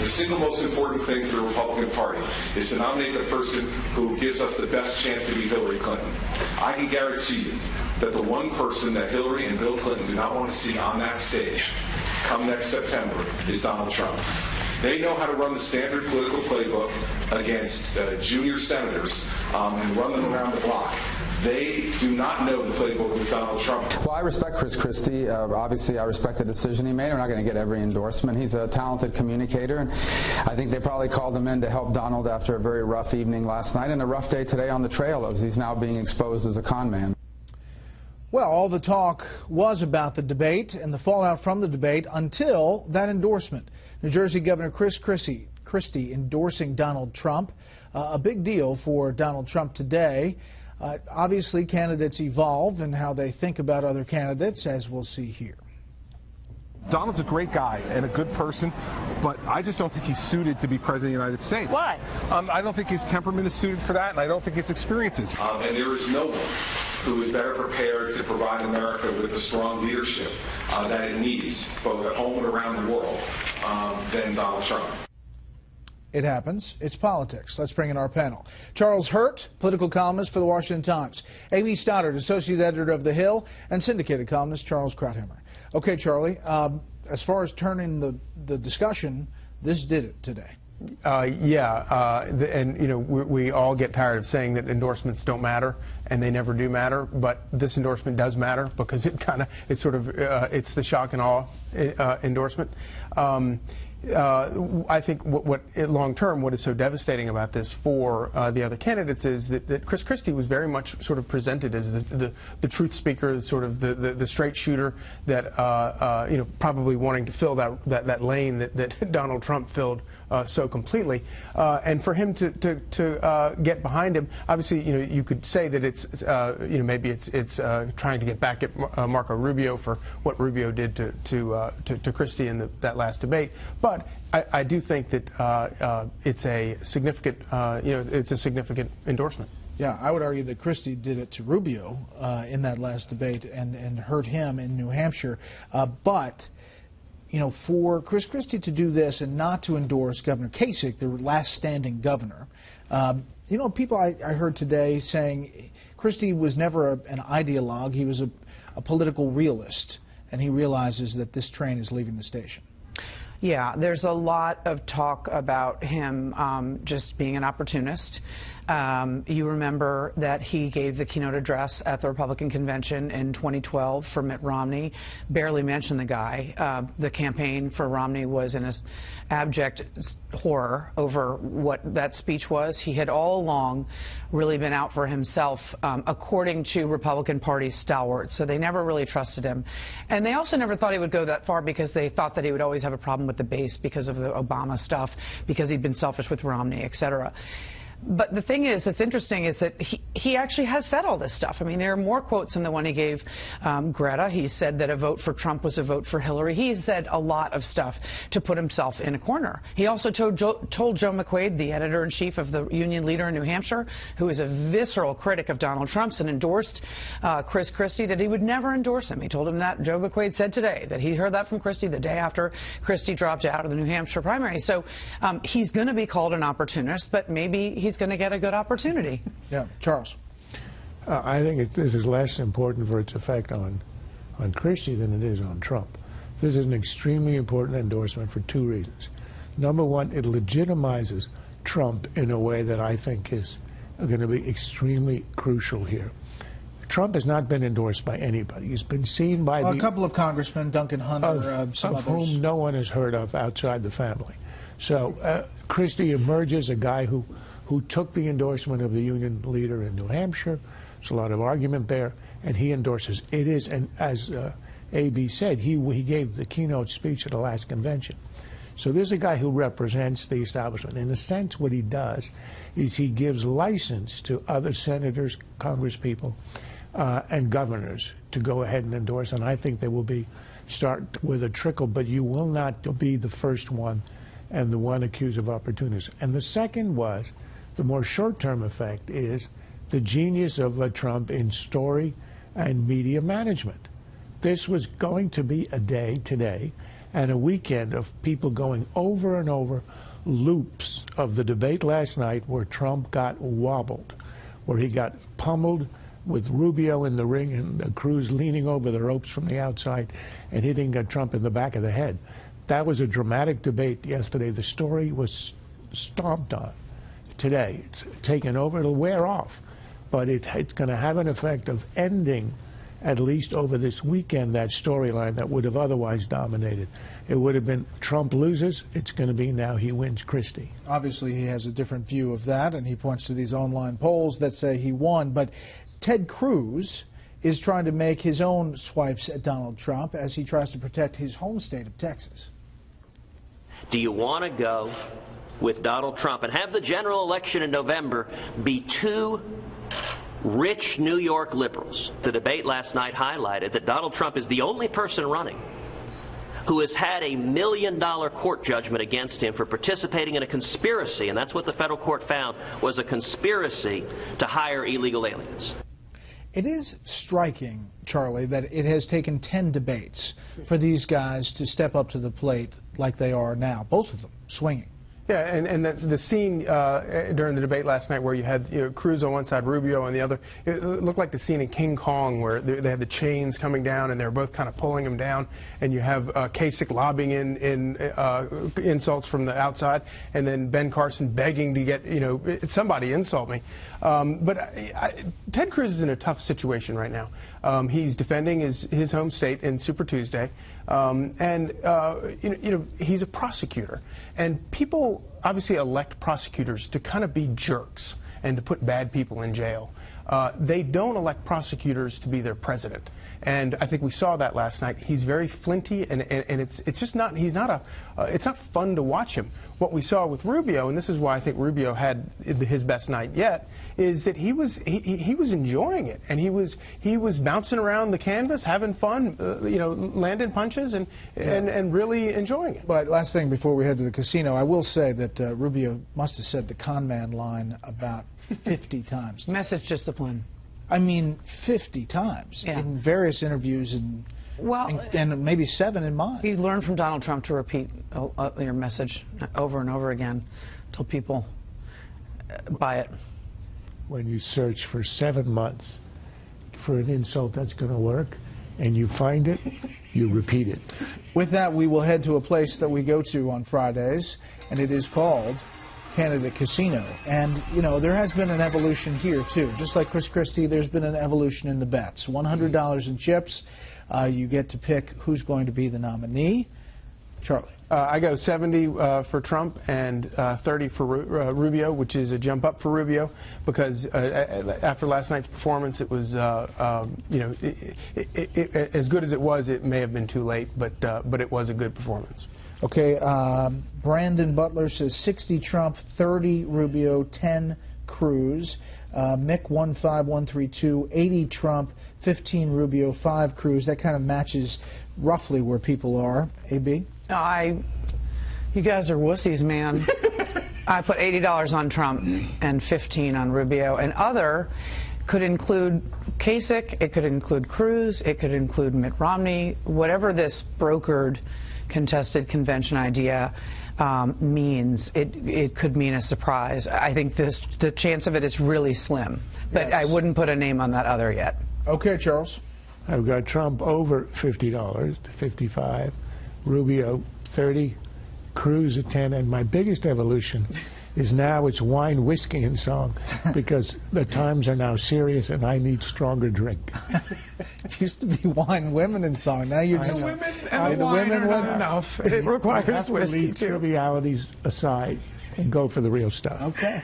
The single most important thing for the Republican Party is to nominate the person who gives us the best chance to beat Hillary Clinton. I can guarantee you that the one person that Hillary and Bill Clinton do not want to see on that stage come next September is Donald Trump. They know how to run the standard political playbook against junior senators and run them around the block. They do not know the playbook with Donald Trump. Well, I respect Chris Christie. Obviously, I respect the decision he made. We're not going to get every endorsement. He's a talented communicator, and I think they probably called him in to help Donald after a very rough evening last night and a rough day today on the trail as he's now being exposed as a con man. Well, all the talk was about the debate and the fallout from the debate until that endorsement. New Jersey Governor Chris Christie endorsing Donald Trump. A big deal for Donald Trump today. Obviously, candidates evolve in how they think about other candidates, as we'll see here. Donald's a great guy and a good person, but I just don't think he's suited to be president of the United States. Why? I don't think his temperament is suited for that, and I don't think his experience is. And there is no one who is better prepared to provide America with the strong leadership that it needs, both at home and around the world, than Donald Trump. It happens. It's politics. Let's bring in our panel. Charles Hurt, political columnist for the Washington Times. Amy Stoddard, associate editor of The Hill, and syndicated columnist Charles Krauthammer. Okay, Charlie, as far as turning the discussion, this did it today. And you know, we all get tired of saying that endorsements don't matter, and they never do matter. But this endorsement does matter because it's the shock and awe endorsement. I think long term, what is so devastating about this for the other candidates is that Chris Christie was very much sort of presented as the truth speaker, sort of the straight shooter that you know, probably wanting to fill that lane that Donald Trump filled so completely, and for him to get behind him, obviously, you know, you could say that it's you know, maybe it's trying to get back at Marco Rubio for what Rubio did to Christie in that last debate, but I do think that it's a significant, you know, it's a significant endorsement. Yeah, I would argue that Christie did it to Rubio in that last debate and hurt him in New Hampshire. But, you know, for Chris Christie to do this and not to endorse Governor Kasich, the last standing governor, you know, people I heard today saying Christie was never an ideologue. He was a political realist, and he realizes that this train is leaving the station. Yeah, there's a lot of talk about him just being an opportunist. You remember that he gave the keynote address at the Republican convention in 2012 for Mitt Romney, barely mentioned the guy. The campaign for Romney was in abject horror over what that speech was. He had all along really been out for himself, according to Republican Party stalwarts, so they never really trusted him. And they also never thought he would go that far because they thought that he would always have a problem with the base because of the Obama stuff, because he'd been selfish with Romney, etc. But the thing is, that's interesting, is that he actually has said all this stuff. I mean, there are more quotes than the one he gave Greta. He said that a vote for Trump was a vote for Hillary. He said a lot of stuff to put himself in a corner. He also told Joe McQuaid, the editor-in-chief of the Union Leader in New Hampshire, who is a visceral critic of Donald Trump's and endorsed Chris Christie, that he would never endorse him. He told him that. Joe McQuaid said today that he heard that from Christie the day after Christie dropped out of the New Hampshire primary. So he's going to be called an opportunist, but maybe he's going to get a good opportunity. Yeah, Charles. I think this is less important for its effect on Christie than it is on Trump. This is an extremely important endorsement for two reasons. Number one, it legitimizes Trump in a way that I think is going to be extremely crucial here. Trump has not been endorsed by anybody. He's been seen by a couple of congressmen, Duncan Hunter, some others, whom no one has heard of outside the family. So Christie emerges a guy who took the endorsement of the Union Leader in New Hampshire. There's a lot of argument there, and he endorses. It is, and as A.B. said, he gave the keynote speech at the last convention. So there's a guy who represents the establishment. In a sense, what he does is he gives license to other senators, congresspeople, and governors to go ahead and endorse, and I think they will start with a trickle, but you will not be the first one and the one accused of opportunism. And the second was, the more short-term effect is the genius of Trump in story and media management. This was going to be a day today, and a weekend of people going over and over loops of the debate last night where Trump got wobbled, where he got pummeled with Rubio in the ring and Cruz leaning over the ropes from the outside and hitting Trump in the back of the head. That was a dramatic debate yesterday. The story was stomped on. Today, it's taken over. It'll wear off, but it's going to have an effect of ending, at least over this weekend, that storyline that would have otherwise dominated. It would have been Trump loses. It's going to be now he wins Christie. Obviously, he has a different view of that, and he points to these online polls that say he won. But Ted Cruz is trying to make his own swipes at Donald Trump as he tries to protect his home state of Texas. Do you want to go with Donald Trump and have the general election in November be two rich New York liberals? The debate last night highlighted that Donald Trump is the only person running who has had a $1 million court judgment against him for participating in a conspiracy, and that's what the federal court found was a conspiracy to hire illegal aliens. It is striking, Charlie, that it has taken 10 debates for these guys to step up to the plate like they are now, both of them swinging. Yeah, and the scene during the debate last night where you had Cruz on one side, Rubio on the other, it looked like the scene in King Kong where they had the chains coming down and they're both kind of pulling him down, and you have Kasich lobbing in insults from the outside, and then Ben Carson begging to get, somebody insult me. But Ted Cruz is in a tough situation right now. He's defending his home state in Super Tuesday, and he's a prosecutor, and people obviously elect prosecutors to kind of be jerks and to put bad people in jail. They don't elect prosecutors to be their president, and I think we saw that last night. He's very flinty, and it's just not. It's not fun to watch him. What we saw with Rubio, and this is why I think Rubio had his best night yet, is that he was enjoying it, and he was bouncing around the canvas, having fun, landing punches, and really enjoying it. But last thing before we head to the casino, I will say that Rubio must have said the con man line about 50 times. Message discipline. I mean, 50 times in various interviews and maybe 7 in mine. You learn from Donald Trump to repeat your message over and over again until people buy it. When you search for 7 months for an insult that's going to work and you find it, you repeat it. With that, we will head to a place that we go to on Fridays, and it is called Candidate Casino. And, there has been an evolution here, too. Just like Chris Christie, there's been an evolution in the bets. $100 in chips. You get to pick who's going to be the nominee. Charlie. I go 70 for Trump and 30 for Rubio, which is a jump up for Rubio because after last night's performance, it was, as good as it was, it may have been too late, but it was a good performance. Okay, Brandon Butler says 60 Trump, 30 Rubio, 10 Cruz. Mick 15132, 80 Trump, 15 Rubio, 5 Cruz. That kind of matches roughly where people are. AB? You guys are wussies, man. I put $80 on Trump and 15 on Rubio, and other could include Kasich, it could include Cruz, it could include Mitt Romney, whatever this brokered contested convention idea means. It could mean a surprise. I think the chance of it is really slim, but yes. I wouldn't put a name on that other yet. Okay, Charles. I've got Trump over $50 to 55, Rubio 30, Cruz at 10, and my biggest evolution is now it's wine, whiskey, and song because the times are now serious and I need stronger drink. It used to be wine, women, and song. Now you're just the women and the wine are not enough. It requires whiskey. Leave trivialities aside and go for the real stuff. Okay.